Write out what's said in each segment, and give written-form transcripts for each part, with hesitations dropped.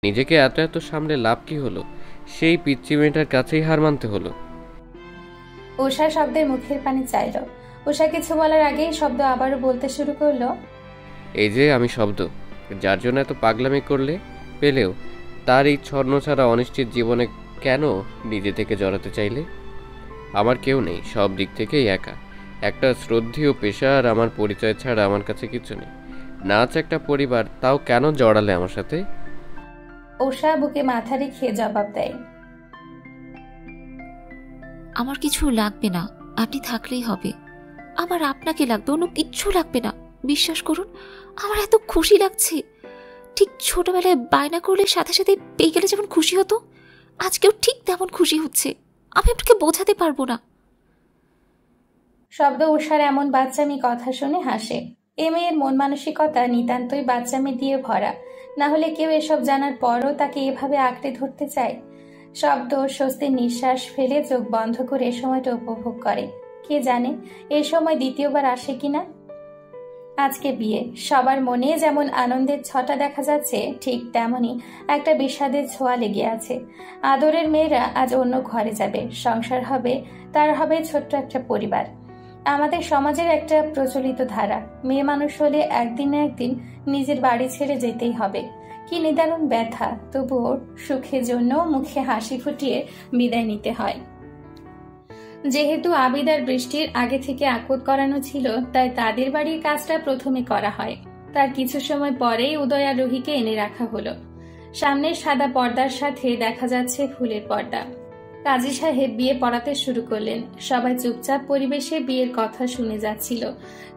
নিজেকে এত এত সামলে লাভ কি হলো? সেই পিচ্চি মেয়েটার কাছেই হার মানতে হলো। উষা শব্দের মুখের পানি চাইল। উষা কিছু বলার আগেই শব্দ আবারও বলতে শুরু করলো, এই যে আমি শব্দ, যার জন্য এত পাগলামি করলে পেলেও তার এই ছন্ন ছাড়া অনিশ্চিত জীবনে কেন নিজে থেকে জড়াতে চাইলে? আমার কেউ নেই, সব দিক থেকেই একা। একটা শ্রদ্ধেয় পেশা আর আমার পরিচয় ছাড়া আমার কাছে কিছু নেই। নাচ একটা পরিবার, তাও কেন জড়ালে আমার সাথে? উষা বুকে মাথা রেখে জবাব দেয়, আমার কিছু লাগবে না, আপনি থাকলেই হবে। আমার আপনাকে লাগবে, অন্য কিচ্ছু লাগবে না। বিশ্বাস করুন, আমার এত খুশি লাগছে। ঠিক ছোটবেলায় বায়না করলে সাথে সাথে পেয়ে গেলে যেমন খুশি হতো, আজকেও ঠিক তেমন খুশি হচ্ছে। আমি আপনাকে বোঝাতে পারবো না। শব্দ উষার এমন বাচ্চামি কথা শুনে হাসে। এ মেয়ের মন মানসিকতা নিতান্তই বাচ্চামি দিয়ে ভরা, না হলে কেউ এসব জানার পরও তাকে এভাবে আঁকড়ে ধরতে চায়। শব্দ স্বস্তির নিঃশ্বাস ফেলে চোখ বন্ধ করে সময়টা উপভোগ করে। কে জানে এই সময় দ্বিতীয়বার আসে কিনা। আজকে বিয়ে, সবার মনে যেমন আনন্দের ছটা দেখা যাচ্ছে, ঠিক তেমনি একটা বিষাদের ছোঁয়া লেগে আছে। আদরের মেয়েরা আজ অন্য ঘরে যাবে, সংসার হবে, তার হবে ছোট্ট একটা পরিবার। আমাদের সমাজের একটা প্রচলিত ধারা, মেয়ে মানুষ হলে একদিন না একদিন নিজের বাড়ি ছেড়ে যেতেই হবে। কি নিদারুণ ব্যথা, তবুও সুখের জন্য মুখে হাসি ফুটিয়ে বিদায় নিতে হয়। যেহেতু আবিদ আর বৃষ্টির আগে থেকে আকদ করানো ছিল, তাই তাদের বাড়ির কাজটা প্রথমে করা হয়। তার কিছু সময় পরেই উদয় আর রুহিকে এনে রাখা হলো। সামনের সাদা পর্দার সাথে দেখা যাচ্ছে ফুলের পর্দা। কাজী সাহেব বিয়ে পড়াতে শুরু করলেন। সবাই চুপচাপ পরিবেশে বিয়ের কথা শুনে যাচ্ছিল।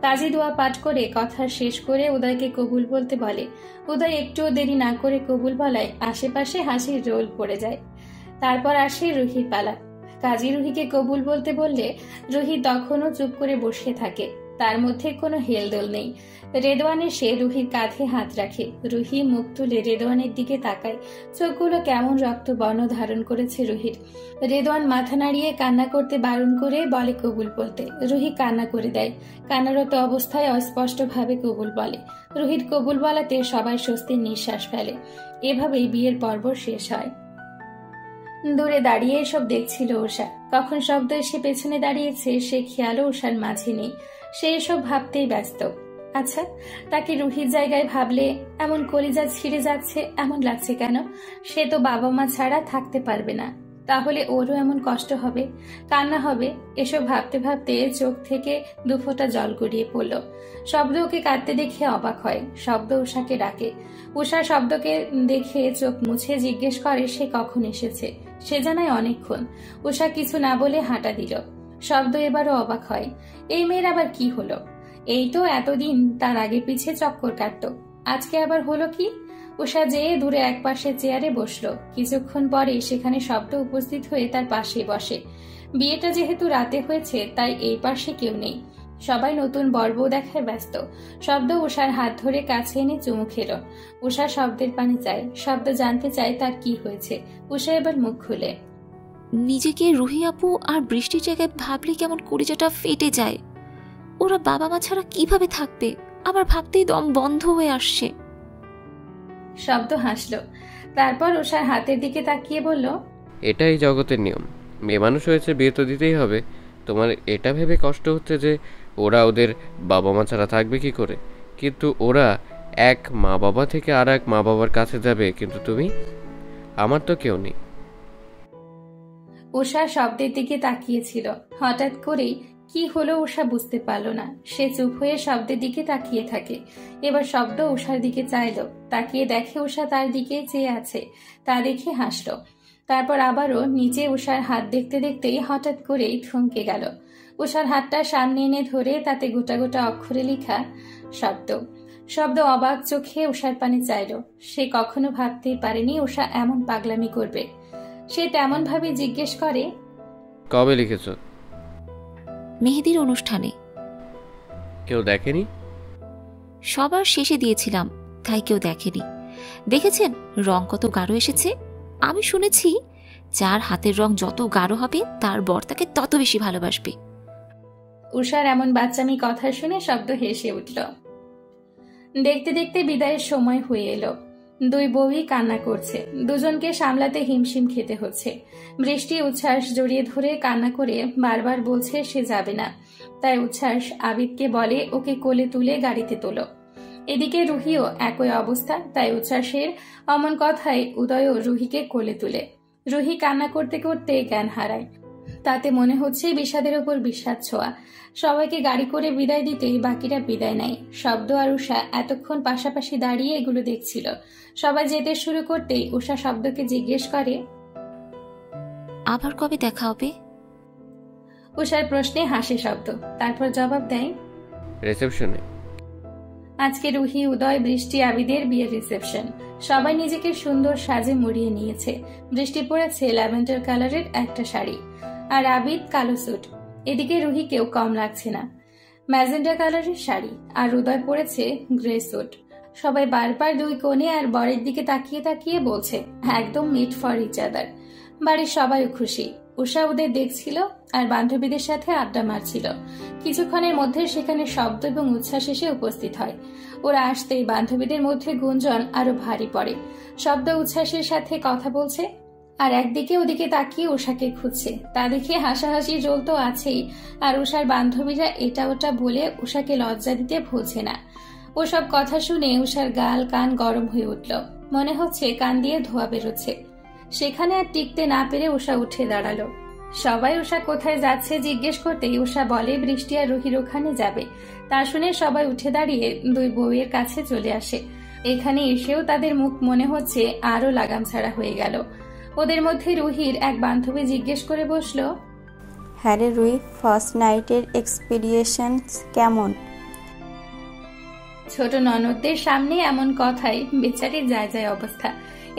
কাজী দোয়া পাঠ করে কথা শেষ করে উদয়কে কবুল বলতে বলে। উদয় একটুও দেরি না করে কবুল বলায় আশেপাশে হাসির রোল পড়ে যায়। তারপর আসে রুহির পালা। কাজী রুহিকে কবুল বলতে বললে রুহি তখনও চুপ করে বসে থাকে। তার মধ্যে কোনো হেলদোল নেই। রেদওয়ান এসে রুহির কাঁধে হাত রাখে। রুহি মুখ তুলে রেদওয়ানের দিকে তাকায়। চোখগুলো কেমন রক্তবর্ণ ধারণ করেছে রুহির। রেদওয়ান মাথা নাড়িয়ে কান্না করতে বারণ করে বলে কবুল বলতে। রুহি কান্না করে দেয়। কান্নারত অবস্থায় অস্পষ্টভাবে কবুল বলে। রুহির কবুল বলাতে সবাই স্বস্তির নিঃশ্বাস ফেলে। এভাবেই বিয়ের পর্ব শেষ হয়। দূরে দাঁড়িয়ে এসব দেখছিল উষা। কখন শব্দ এসে পেছনে দাঁড়িয়েছে সে খেয়ালও উষার মাঝে নেই। সে এসব ভাবতেই ব্যস্ত। আচ্ছা, তাকে রুহির জায়গায় ভাবলে এমন কলিজা ছিঁড়ে যাচ্ছে এমন লাগছে কেন? সে তো বাবা মা ছাড়া থাকতে পারবে না। তাহলে ওরও এমন কষ্ট হবে, কান্না হবে। এসব ভাবতে ভাবতে চোখ থেকে দুফোঁটা জল গড়িয়ে পড়ল। শব্দ ওকে কাঁদতে দেখে অবাক হয়। শব্দ উষাকে ডাকে। উষা শব্দকে দেখে চোখ মুছে জিজ্ঞেস করে সে কখন এসেছে। সে জানায় অনেকক্ষণ। উষা কিছু না বলে হাঁটা দিল। শব্দ এবারও অবাক হয়। এই মেয়ের আবার কি হলো? এই তো এতদিন তার আগে পিছে চক্কর কাটতো, আজকে আবার হলো কি? উষা যেয়ে দূরে এক পাশে চেয়ারে বসলো। কিছুক্ষণ পরে সেখানে শব্দ উপস্থিত হয়ে তার পাশে বসে। বিয়েটা যেহেতু রাতে হয়েছে তাই এই পাশে কেউ নেই। সবাই নতুন বর-বউ দেখায় ব্যস্ত। শব্দ উষার হাত ধরে কাছে এনে চুমু খেল। উষা শব্দের পানি চায়। শব্দ জানতে চায় তার কি হয়েছে। উষা এবার মুখ খুলে, নিজেকে রুহি আপু আর বৃষ্টির জায়গায় ভাবলে কেমন কলিজাটা ফেটে যায়। ওরা বাবা মা ছাড়া কিভাবে থাকবে? আমার ভাবতেই দম বন্ধ হয়ে আসছে। শব্দ হাসল। তারপর উষার হাতের দিকে তাকিয়ে বলল, এটাই জগতের নিয়ম। মেয়ে মানুষ হয়েছে, বিয়ে তো দিতেই হবে। তোমার এটা ভেবে কষ্ট হচ্ছে যে ওরা ওদের বাবা মা ছাড়া থাকবে কি করে, কিন্তু ওরা এক মা বাবা থেকে আর এক মা বাবার কাছে যাবে, কিন্তু তুমি? আমার তো কেউ নেই। উষা শব্দের দিকে তাকিয়েছিল। হঠাৎ করেই কি হলো উষা বুঝতে পারল না। সে চুপ হয়ে শব্দের দিকে তাকিয়ে থাকে। এবার শব্দ উষার দিকে চাইলো। তাকিয়ে দেখে উষা তার দিকে চেয়ে আছে। তা দেখে হাসলো। তারপর আবারও নিচে উষার হাত দেখতে দেখতেই হঠাৎ করেই থমকে গেল। উষার হাতটা সামনে এনে ধরে তাতে গোটা গোটা অক্ষরে লেখা শব্দ। শব্দ অবাক চোখে উষার পানে চাইল। সে কখনো ভাবতেই পারেনি উষা এমন পাগলামি করবে। সে তেমন ভাবে জিজ্ঞেস করে, কবে লিখেছ? মেহেদির অনুষ্ঠানে। কেউ দেখেনি? সবার শেষে দিয়েছিলাম, তাই কেউ দেখেনি। দেখেছেন রং কত গাঢ় এসেছে? আমি শুনেছি যার হাতের রং যত গাঢ় হবে তার বর তাকে তত বেশি ভালোবাসবে। উষার এমন বাচ্চামি কথা শুনে শব্দ হেসে উঠল। দেখতে দেখতে বিদায়ের সময় হয়ে এলো। দুই বউই কান্না করছে, দুজনকে সামলাতে হিমশিম খেতে হচ্ছে। বৃষ্টি উচ্ছ্বাস জড়িয়ে ধরে কান্না করে বারবার বলছে সে যাবে না। তাই উচ্ছ্বাস আবিদকে বলে ওকে কোলে তুলে গাড়িতে তোলো। এদিকে রুহিও একই অবস্থা, তাই উচ্ছ্বাসের অমন কথায় উদয়ও রুহিকে কোলে তুলে। রুহি কান্না করতে করতে জ্ঞান হারায়। তাতে মনে হচ্ছে বিষাদের ওপর বিষাদ ছোঁয়া। সবাইকে গাড়ি করে বিদায় দিতেই বাকিরা বিদায় নেয়। শব্দ আর উষা এতক্ষণ পাশাপাশি দাঁড়িয়ে এগুলো দেখছিল। সবাই যেতে শুরু করতেই উষা শব্দকে জিজ্ঞেস করে, আবার কবে দেখা হবে? উষার প্রশ্নে হাসে শব্দ, তারপর জবাব দেয়, রিসেপশনে। আজকে রুহি, উদয়, বৃষ্টি, আবিদের বিয়ের রিসেপশন। সবাই নিজেকে সুন্দর সাজে মুড়িয়ে নিয়েছে। বৃষ্টি পরেছে ল্যাভেন্ডার কালারের একটা শাড়ি, আর আবিদ কালো স্যুট। এদিকে রুহিকেও কম লাগছে না, ম্যাজেন্ডা কালারের শাড়ি, আর উদয় পরেছে গ্রে স্যুট। সবাই বারবার দুই কোণে আর বরের দিকে তাকিয়ে তাকিয়ে বলছে একদম মিট ফর ইচ আদার। বাড়ির সবাই খুশি। উষা ওদের দেখছিল আর বান্ধবীদের সাথে আড্ডা মারছিল। কিছুক্ষণের মধ্যে সেখানে শব্দ এবং উচ্ছ্বাস এসে উপস্থিত হয়। ওরা আসতেই বান্ধবীদের মধ্যে গুঞ্জন আরো ভারী পড়ে। শব্দ উচ্ছ্বাসের সাথে কথা বলছে আর একদিকে ওদিকে তাকিয়ে উষাকে খুঁজছে। তা দেখে হাসাহাসি জ্বল তো আছেই, আর উষার বান্ধবীরা এটা ওটা বলে উষাকে লজ্জা দিতে ভুলছে না। ওসব কথা শুনে উষার গাল কান গরম হয়ে উঠল। মনে হচ্ছে কান দিয়ে ধোয়া বেরোচ্ছে। সেখানে আর টিকতে না পেরে উষা উঠে দাঁড়ালো। সবাই উষা কোথায় যাচ্ছে জিজ্ঞেস করতেই উষা বলে বৃষ্টি আর রুহির ওখানে যাবে। তা শুনে সবাই উঠে দাঁড়িয়ে দুই বউয়ের কাছে চলে আসে। এখানে এসেও তাদের মুখ মনে হচ্ছে আরো লাগাম ছাড়া হয়ে গেল। ওদের মধ্যে রুহির এক বান্ধবী জিজ্ঞেস করে বসলো, হ্যাঁ রে রুহি, ফার্স্ট নাইটের এক্সপিরিয়েন্স কেমন? ছোট ননদদের সামনে এমন কথাই বেচারির যায় যায় অবস্থা।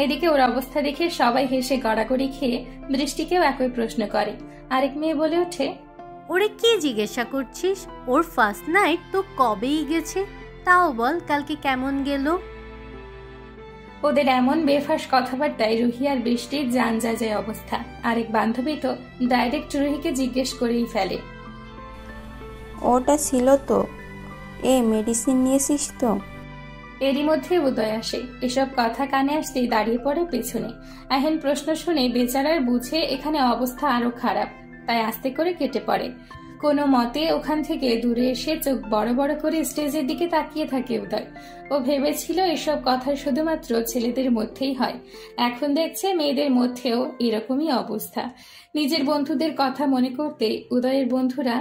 এদিকে ওর অবস্থা দেখে সবাই হেসে গড়াগড়ি খেয়ে বৃষ্টিকেও একই প্রশ্ন করে। আরেক মেয়ে বলে ওঠে, ওরে কি জিজ্ঞাসা করছিস? ওর ফার্স্ট নাইট তো কবেই গেছে, তাও বল কালকে কেমন গেল? ওদের এমন বেফাস কথাবার্তায় রুহি আর বৃষ্টির জান যায় যায় অবস্থা। আরেক বান্ধবী তো ডাইরেক্ট রুহিকে জিজ্ঞেস করেই ফেলে, ওটা ছিল তো, মেডিসিন নিয়েছিস তো? এরই মধ্যে উদয় আসে। এসব কথা কানে আসতেই দাঁড়িয়ে পড়ে পেছনে। আহেন প্রশ্ন শুনে বেচারার বুঝে এখানে অবস্থা আরো খারাপ, তাই আস্তে করে কেটে পড়ে। কোনো মতে ওখান থেকে দূরে এসে চোখ বড় বড় করে স্টেজের দিকে তাকিয়ে থাকে উদয়। ও ভেবেছিল এসব কথা শুধুমাত্র ছেলেদের মধ্যেই হয়, এখন দেখছে মেয়েদের মধ্যেও এরকমই অবস্থা। নিজের বন্ধুদের কথা মনে করতে উদয়ের বন্ধুরা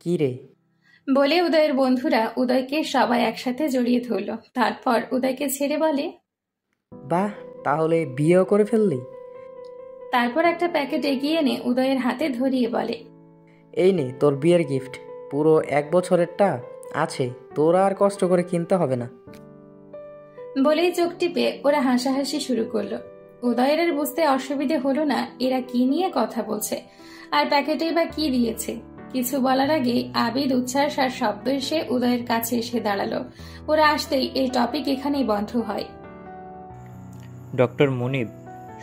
কি রে বলে উদয়ের বন্ধুরা উদয়কে সবাই একসাথে জড়িয়ে ধরল। তারপর উদয়কে ছেড়ে বলে, বাহ, তাহলে বিয়েও করে ফেললি? তারপর একটা প্যাকেট এগিয়ে এনে উদয়ের হাতে ধরিয়ে বলে, এই নে তোর বিয়ের গিফট, পুরো 1 বছরেরটা আছে, তোরা আর কষ্ট করে কিনতে হবে না। বলেই চোখ টিপে ওরা হাসাহাসি শুরু করলো। উদয়ের আর বুঝতে অসুবিধে হলো না এরা কি নিয়ে কথা বলছে আর প্যাকেটে বা কি দিয়েছে। কিছু বলার আগে আবিদ, উচ্ছ্বাস আর শব্দ এসে উদয়ের কাছে এসে দাঁড়ালো। ওরা আসতেই এই টপিক এখানেই বন্ধ হয়। ডক্টর মুনিব,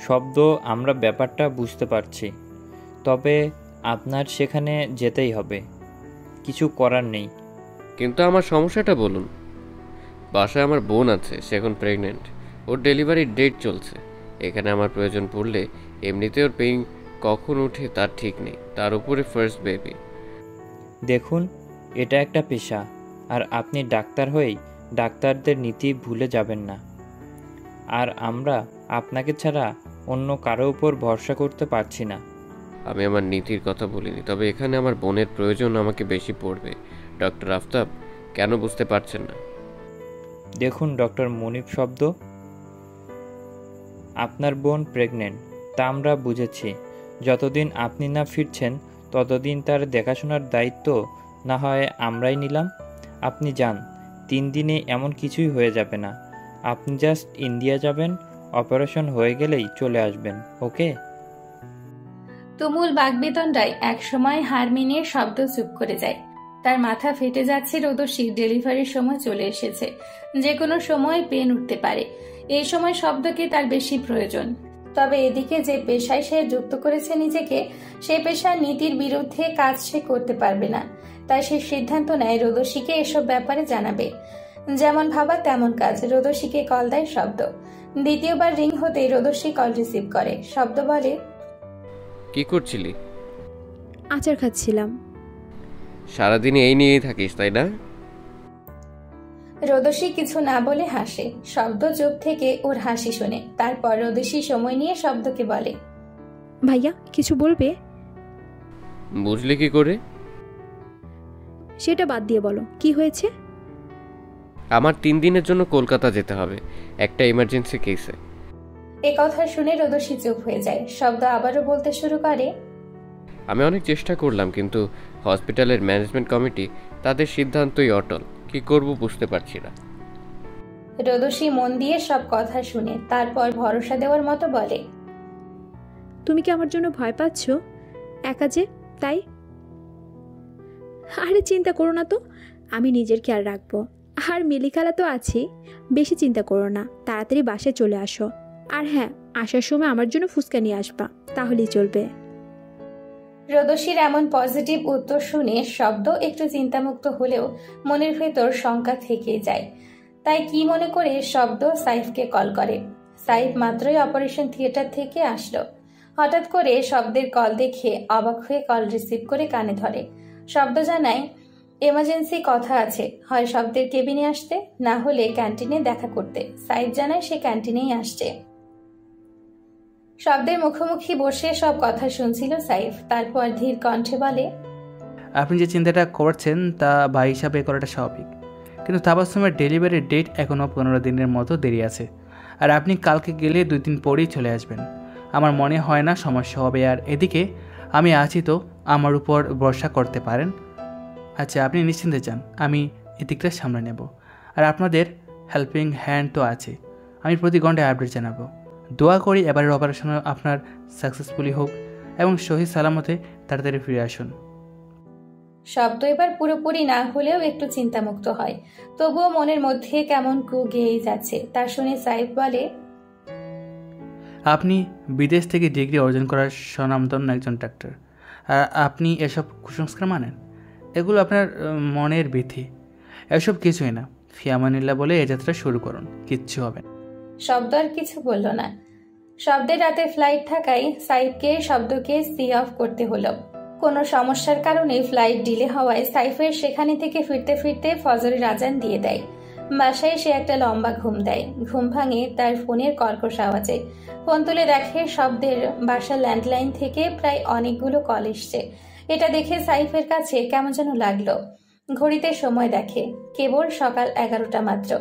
শব্দ আমরা ব্যাপারটা বুঝতে পারছি, তবে আপনার সেখানে যেতেই হবে, কিছু করার নেই। কিন্তু আমার সমস্যাটা বলুন। বাসায় আমার বোন আছে, সে এখন প্রেগনেন্ট, ওর ডেলিভারির ডেট চলছে। এখানে আমার প্রয়োজন পড়লে এমনিতে ওর পেইন কখন উঠে তার ঠিক নেই, তার উপরে ফার্স্ট বেবি। দেখুন, এটা একটা পেশা, আর আপনি ডাক্তার হয়েই ডাক্তারদের নীতি ভুলে যাবেন না। আর আমরা আপনাকে ছাড়া অন্য কারো উপর ভরসা করতে পারছি না। আমি আমার নীতির কথা বলিনি, তবে এখানে আমার বোনের প্রয়োজন আমাকে বেশি পড়বে। ডক্টর আফতাব, কেন বুঝতে পারছেন না? দেখুন ডক্টর মুনিব, শব্দ আপনার বোন প্রেগনেন্ট, তা আমরা বুঝেছি। যতদিন আপনি না ফিরছেন ততদিন তার দেখাশোনার দায়িত্ব না হয় আমরাই নিলাম। আপনি যান, 3 দিনে এমন কিছুই হয়ে যাবে না। আপনি জাস্ট ইন্ডিয়া যাবেন, অপারেশন হয়ে গেলেই চলে আসবেন, ওকে? তুমুল বাগবেদনটায় এক সময় হার মেনে শব্দ চুপ করে যায়। তার মাথা ফেটে যাচ্ছে। রোদসী ডেলিভারির সময় চলে এসেছে, যে কোনো সময় পেন উঠতে পারে। এই সময় শব্দকে তার বেশি প্রয়োজন। তবে এদিকে যে পেশায় সে যুক্ত করেছে নিজেকে, সে পেশার নীতির বিরুদ্ধে কাজ সে করতে পারবে না। তাই সে সিদ্ধান্ত নেয় রোদসীকে এসব ব্যাপারে জানাবে। যেমন ভাবা তেমন কাজ। রোদসীকে কল দেয় শব্দ। দ্বিতীয়বার রিং হতেই রোদসী কল রিসিভ করে। শব্দ বলে, কি করছিলি? আচার খাচ্ছিলাম। সারাদিন এই নিয়েই থাকিস তাই না? রোদসী কিছু না বলে হাসে। শব্দ চুপ থেকে ওর হাসি শুনে। তারপর রোদসী সময় নিয়ে শব্দকে বলে, ভাইয়া কিছু বলবে? বুঝলি কি করে? সেটা বাদ দিয়ে বলো, কি হয়েছে? আমার 3 দিনের জন্য কলকাতা যেতে হবে, একটা ইমার্জেন্সি কেসে। এ কথা শুনে রোদসী চুপ হয়ে যায়। শব্দ আবারও বলতে শুরু করে, আমি অনেক চেষ্টা করলাম, কিন্তু হসপিটালের ম্যানেজমেন্ট কমিটি তাদের সিদ্ধান্তই অটল। কি করব বুঝতে পারছি না। রোদসী মন দিয়ে সব কথা শুনে তারপর ভরসা দেওয়ার মতো বলে, তুমি কি আমার জন্য ভয় পাচ্ছ? একা যে তাই? আরে চিন্তা করো না তো, আমি নিজের খেয়াল রাখবো। আর মিলিখালা তো আছে, বেশি চিন্তা করো না। তাড়াতাড়ি বাসায় চলে আসো। আর হ্যাঁ, আসার সময় আমার জন্য ফুচকা নিয়ে আসবা, তাহলেই চলবে। রোদসীর এমন পজিটিভ উত্তর শুনে শব্দ একটু চিন্তামুক্ত হলেও মনের ভেতর শঙ্কা থেকেই যায়। তাই কি মনে করে শব্দ সাইফকে কল করে। সাইফ মাত্রই অপারেশন থিয়েটার থেকে আসলো। হঠাৎ করে শব্দের কল দেখে অবাক হয়ে কল রিসিভ করে কানে ধরে। শব্দ জানায় এমার্জেন্সি কথা আছে, হয় শব্দের কেবিনে আসতে, না হলে ক্যান্টিনে দেখা করতে। সাইফ জানায় সে ক্যান্টিনেই আসছে। শব্দের মুখোমুখি বসে সব কথা শুনছিল সাইফ। তারপর ধীর কণ্ঠে বলে, আপনি যে চিন্তাটা করছেন তা ভাই হিসাবে করাটা স্বাভাবিক, কিন্তু তাবাসসুমের ডেলিভারির ডেট এখনও 15 দিনের মতো দেরি আছে। আর আপনি কালকে গেলে 2 দিন পরেই চলে আসবেন। আমার মনে হয় না সমস্যা হবে। আর এদিকে আমি আছি তো, আমার উপর ভরসা করতে পারেন। আচ্ছা, আপনি নিশ্চিন্তে যান, আমি এদিকটা সামলে নেব। আর আপনাদের হেল্পিং হ্যান্ড তো আছে, আমি প্রতি ঘন্টায় আপডেট জানাবো। দোয়া করি এবারের অপারেশন আপনার সাকসেসফুলি হোক এবং সহি সালামতে তাড়াতাড়ি ফিরে আসুন। শব্দ এবার পুরোপুরি না হলেও একটু চিন্তামুক্ত হয়, তবুও মনের মধ্যে কেমন কু গেয়েই যাচ্ছে। তা শুনে সাইফ বলে, আপনি বিদেশ থেকে ডিগ্রি অর্জন করার স্বনামধন্য একজন ডাক্তার, আর আপনি এসব কুসংস্কার মানেন? এগুলো আপনার মনের ভীতি, এসব কিছুই না। ফিয়ামানিল্লাহ বলে এই যাত্রা শুরু করুন, কিচ্ছু হবে না। শব্দ আর কিছু বলল না। শব্দের রাতে ফ্লাইট থাকায় সাইফকে শব্দকে সি অফ করতে হলো। কোনো সমস্যার কারণে ফ্লাইট ডিলে হওয়ায় সাইফের সেখানে থেকে ফিরতে ফিরতে ফজরের আজান দিয়ে দেয়। বাসায় সে একটা লম্বা ঘুম দেয়। ঘুম ভাঙে তার ফোনের কর্কশ আওয়াজে। ফোন তুলে দেখে শব্দের বাসার ল্যান্ডলাইন থেকে প্রায় অনেকগুলো কল এসছে। এটা দেখে সাইফের কাছে কেমন যেন লাগলো। ঘড়িতে সময় দেখে, কেবল সকাল 11টা মাত্র।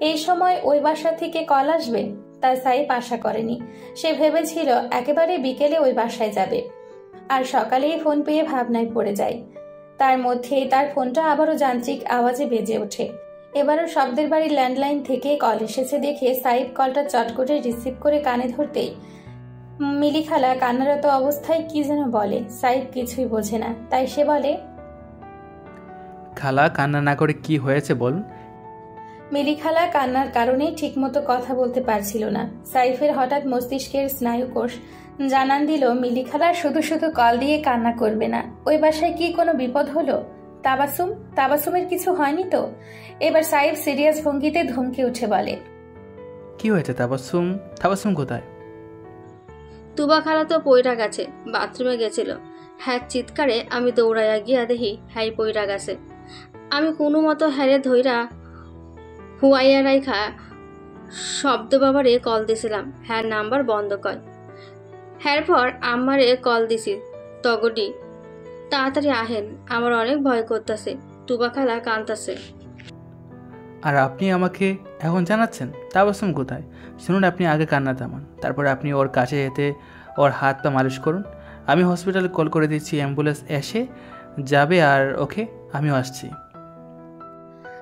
এই সময় ওই বাসা থেকে কল আসবে তা সাইফ আশা করেনি। সে ভেবেছিল একেবারে বিকেলে ওই বাসায় যাবে, আর সকালেই ফোন পেয়ে ভাবনায় পড়ে যায়। তার মধ্যে তার ফোনটা আবারও যান্ত্রিক আওয়াজে বেজে ওঠে। এবারও শব্দের বাড়ির ল্যান্ডলাইন থেকে কল এসেছে দেখে সাইফ কলটা চট করে রিসিভ করে কানে ধরতেই মিলিখালা কান্নারত অবস্থায় কি যেন বলে। সাইফ কিছুই বোঝে না, তাই সে বলে, খালা কান্না না করে কি হয়েছে বলুন। মিলিখালা কান্নার কারণেই ঠিকমতো কথা বলতে পারছিল না। সাইফের হঠাৎ মস্তিষ্কের স্নায়ুকোষ জানান দিল মিলিখালা শুধু শুধু কল দিয়ে কান্না করবে না। ওই বাসায় কি কোনো বিপদ হলো? তাবাসুমের কিছু হয়নি তো? এবার সাইফ সিরিয়াস ভঙ্গিতে ধমকে উঠে বলে, কি হয়েছে তাবাসসুম কোথায়? তুবা খালা তো পইরা গেছে, বাথরুমে গেছিল। হ্যাঁ চিৎকারে আমি দৌড়াইয়া গিয়া দেখি হ্যাঁ পইরা গেছে। আমি কোনো মতো হ্যারে ধইরা হুয়াইয়া রাইখা শব্দ বাবারে কল দিছিলাম। হ্যাঁ নাম্বার বন্ধ কয়। হ্যার পর আমারে কল দিছি, তগডি তাড়াতাড়ি আহেন, আমার অনেক ভয় করতেছে, তুবা খালা কাঁদতেছে। আর আপনি আমাকে এখন জানাচ্ছেন তাবাসসুম কোথায়? শুনুন, আপনি আগে কান্না থামান, তারপরে আপনি ওর কাছে যেতে ওর হাত পা মালিশ করুন। আমি হসপিটালে কল করে দিচ্ছি, অ্যাম্বুলেন্স এসে যাবে। আর ওকে, আমিও আসছি।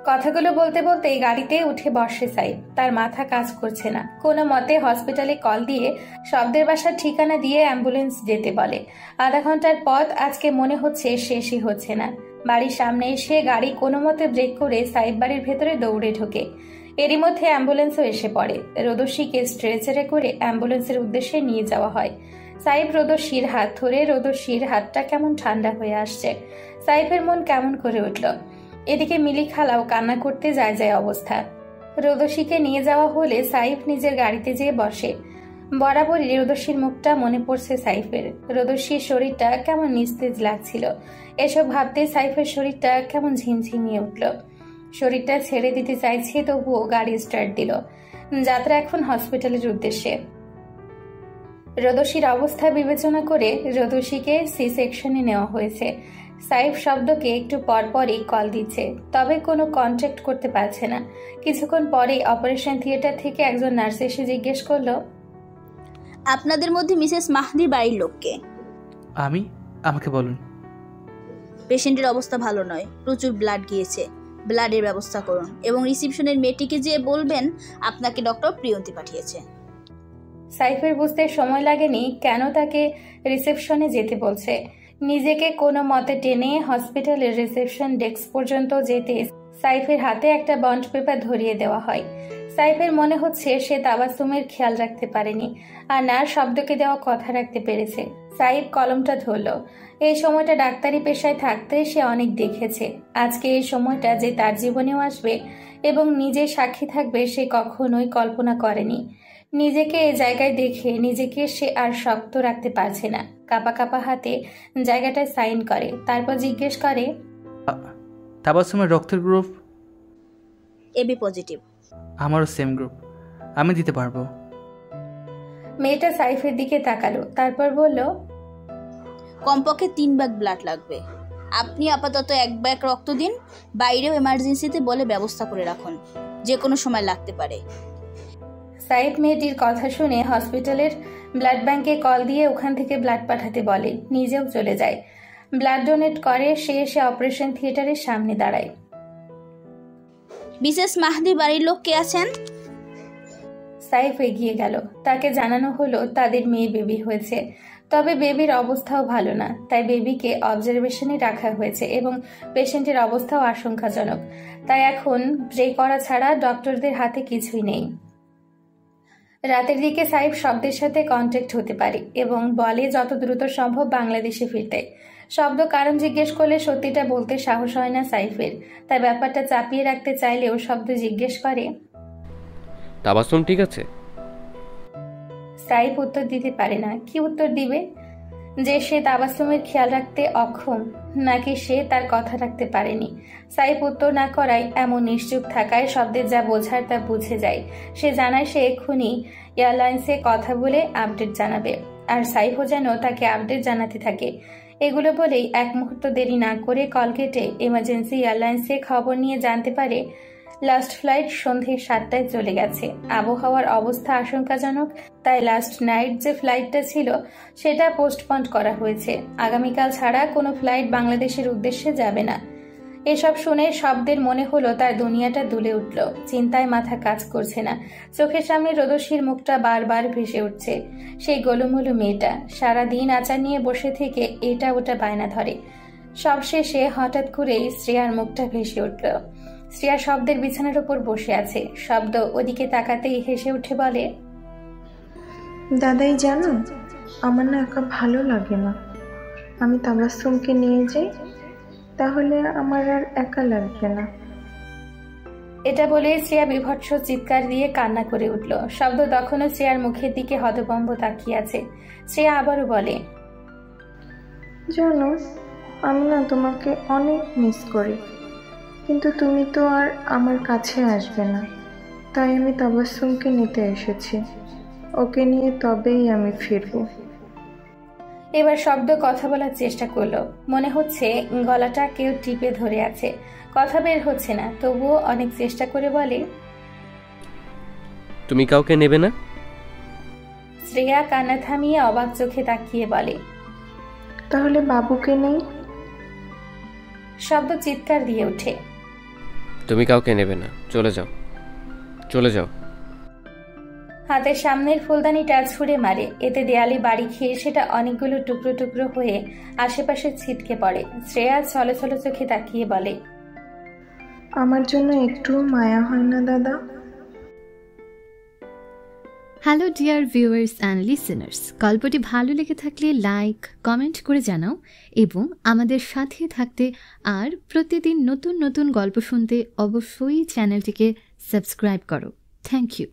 কথাগুলো বলতে বলতেই গাড়িতে উঠে বসে সাইফ। তার মাথা কাজ করছে না। কোনো মতে হসপিটালে কল দিয়ে শব্দের বাসার ঠিকানা দিয়ে অ্যাম্বুলেন্স যেতে বলে। আধা ঘন্টার পথ আজকে মনে হচ্ছে শেষই হচ্ছে না। বাড়ির সামনে এসে গাড়ি কোনো মতে ব্রেক করে সাইফ বাড়ির ভেতরে দৌড়ে ঢোকে। এরই মধ্যে অ্যাম্বুলেন্সও এসে পড়ে। রোদসীকে স্ট্রেচারে করে অ্যাম্বুলেন্সের উদ্দেশ্যে নিয়ে যাওয়া হয়। সাইফ রোদসীর হাত ধরে, রোদসীর হাতটা কেমন ঠান্ডা হয়ে আসছে। সাইফের মন কেমন করে উঠল। এদিকে মিলি খালাও কান্না করতে যায় অবস্থা। রোদসীকে নিয়ে যাওয়া হলে সাইফ নিজের গাড়িতে যেয়ে বসে। বরাবরই রোদসীর মুখটা মনে পড়ছে সাইফের। রোদসীর শরীরটা কেমন নিস্তেজ লাগছিল। এসব ভাবতে সাইফের শরীরটা কেমন ঝিমঝিমিয়ে উঠল। শরীরটা ছেড়ে দিতে চাইছে, তবুও গাড়ি স্টার্ট দিল। যাত্রা এখন হসপিটালের উদ্দেশ্যে। রোদসীর অবস্থা বিবেচনা করে রোদসীকে সি সেকশনে নেওয়া হয়েছে। সাইফ শব্দকে একটু পরপরই কল দিচ্ছে, তবে কোনো কন্ট্যাক্ট করতে পারছে না। কিছুক্ষণ পরেই অপারেশন থিয়েটার থেকে একজন নার্স এসে জিজ্ঞেস করলো, আপনাদের মধ্যে মিসেস মাহদির বাড়ির লোককে? আমাকে বলুন। পেশেন্টের অবস্থা ভালো নয়, প্রচুর ব্লাড গিয়েছে, ব্লাডের ব্যবস্থা করুন এবং রিসেপশনের মেয়েটিকে যেয়ে বলবেন আপনাকে ডক্টর প্রিয়ন্তী পাঠিয়েছে। সাইফের বুঝতে সময় লাগেনি কেন তাকে রিসেপশনে যেতে বলছে। নিজেকে কোনো মতে টেনে হসপিটালের রিসেপশন ডেস্ক পর্যন্ত যেতে সাইফের হাতে একটা বন্ড পেপার ধরিয়ে দেওয়া হয়। সাইফের মনে হচ্ছে সে তাবাসসুমের খেয়াল রাখতে পারেনি, আর নার্স শব্দকে দেওয়া কথা রাখতে পেরেছে। সাইফ কলমটা ধরল। এই সময়টা ডাক্তারি পেশায় থাকতে সে অনেক দেখেছে। আজকে এই সময়টা যে তার জীবনেও আসবে এবং নিজে সাক্ষী থাকবে সে কখনোই কল্পনা করেনি। নিজেকে এই জায়গায় দেখে নিজেকে সে আর শক্ত রাখতে পারছে না। কাপা কাপা হাতে জায়গাটায় সাইন করে, তারপর জিজ্ঞেস করে, তাবাসসুমের রক্তের গ্রুপ? AB positive. আমারও সেম গ্রুপ, আমি দিতে পারবো। মেয়েটা সাইফের দিকে তাকালো, তারপর বলল, কমপক্ষে 3 ব্যাগ ব্লাড লাগবে। আপনি আপাতত 1 ব্যাগ রক্ত দিন, বাইরেও এমার্জেন্সিতে বলে ব্যবস্থা করে রাখুন, যে কোনো সময় লাগতে পারে। সাইফ মেয়েটির কথা শুনে হসপিটালের ব্লাড ব্যাংকে কল দিয়ে ওখান থেকে ব্লাড পাঠাতে বলে, নিজেও চলে যায়। ব্লাড ডোনেট করে সে এসে অপারেশন থিয়েটারের সামনে দাঁড়ায়। মিসেস মাহদির বাড়ির লোক কে আছেন? সাইফ এগিয়ে গেল। তাকে জানানো হলো তাদের মেয়ে বেবি হয়েছে, তবে বেবির অবস্থাও ভালো না, তাই বেবিকে অবজারভেশনে রাখা হয়েছে এবং পেশেন্টের অবস্থাও আশঙ্কাজনক। তাই এখন প্রে করা ছাড়া ডক্টরদের হাতে কিছুই নেই। রাতের দিকে সাইফ শব্দের সাথে কন্ট্যাক্ট হতে পারে এবং বলে যত দ্রুত সম্ভব বাংলাদেশে ফিরতে। শব্দ কারণ জিজ্ঞেস করলে সত্যিটা বলতে সাহস হয় না সাইফের, তাই ব্যাপারটা চাপিয়ে রাখতে চাইলেও শব্দ জিজ্ঞেস করে, তাবাসসুম ঠিক আছে? সাইফ উত্তর দিতে পারে না। কি উত্তর দিবে? যে সে তাবাসসুমের খেয়াল রাখতে অক্ষম, নাকি সে তার কথা রাখতে পারেনি? সাইফ উত্তর না করায় এমন নিশ্চুপ থাকায় শব্দের যা বোঝার তা বুঝে যায়। সে জানায় সে এক্ষুনি এয়ারলাইন্সে কথা বলে আপডেট জানাবে, আর সাইফও যেন তাকে আপডেট জানাতে থাকে। এগুলো বলেই এক মুহূর্ত দেরি না করে কল কেটে এমার্জেন্সি এয়ারলাইন্সে খবর নিয়ে জানতে পারে লাস্ট ফ্লাইট সন্ধে 7টায় চলে গেছে। আবহাওয়ার অবস্থা আশঙ্কাজনক, তাই লাস্ট নাইট যে ফ্লাইটটা ছিল সেটা পোস্টপন্ড করা হয়েছে। আগামীকাল ছাড়া কোনো ফ্লাইট বাংলাদেশের উদ্দেশ্যে যাবে না। এসব শুনে শব্দের মনে হলো তার দুনিয়াটা দুলে উঠল। চিন্তায় মাথা কাজ করছে না। চোখের সামনে রোদসীর মুখটা বারবার ভেসে উঠছে। সেই গোলুমুলু মেয়েটা সারাদিন আচার নিয়ে বসে থেকে এটা ওটা বায়না ধরে। সবশেষে হঠাৎ করেই শ্রেয়ার মুখটা ভেসে উঠল। শ্রেয়া শব্দের বিছানার উপর বসে আছে। শব্দ ওদিকে তাকাতেই হেসে উঠে বলে, দাদাই জানো, আমার না একা ভালো লাগে না। আমি তাবাসসুমকে নিয়ে যাই, তাহলে আমার আর একা লাগবে না। এটা বলে শ্রেয়া বিভৎস চিৎকার দিয়ে কান্না করে উঠল। শব্দ তখনও শ্রেয়ার মুখের দিকে হতভম্ব তাকিয়ে আছে। শ্রেয়া আবারও বলে, জানো, আমি না তোমাকে অনেক মিস করি, কিন্তু তুমি তো আর আমার কাছে আসবে না, তাই আমি তাবাসসুমকে নিতে এসেছি। ওকে নিয়ে তবেই আমি ফিরবো। এবার শব্দ কথা বলার চেষ্টা করলো। মনে হচ্ছে গলাটা কেউ টিপে ধরে আছে, কথা বের হচ্ছে না। তবুও অনেক চেষ্টা করে বলে, তুমি কাউকে নেবে না? শ্রেয়া কান্না থামিয়ে অবাক চোখে তাকিয়ে বলে, তাহলে বাবুকে নেই। শব্দ চিৎকার দিয়ে ওঠে, তুমি কাউকে নেবে না, চলে যাও, চলে যাও। হাতের সামনের ফুলদানিটা ছুঁড়ে মারে। এতে দেয়ালে বাড়ি খেয়ে সেটা অনেকগুলো টুকরো টুকরো হয়ে আশেপাশে ছিটকে পড়ে। শ্রেয়া ছলো ছলো চোখে তাকিয়ে বলে, আমার জন্য একটু মায়া হয় না দাদা? Hello dear viewers and listeners, গল্পটি ভালো লেগে থাকলে লাইক কমেন্ট করে জানাও এবং আমাদের সাথে থাকতে আর প্রতিদিন নতুন নতুন গল্প শুনতে অবশ্যই চ্যানেলটিকে সাবস্ক্রাইব করো। Thank you.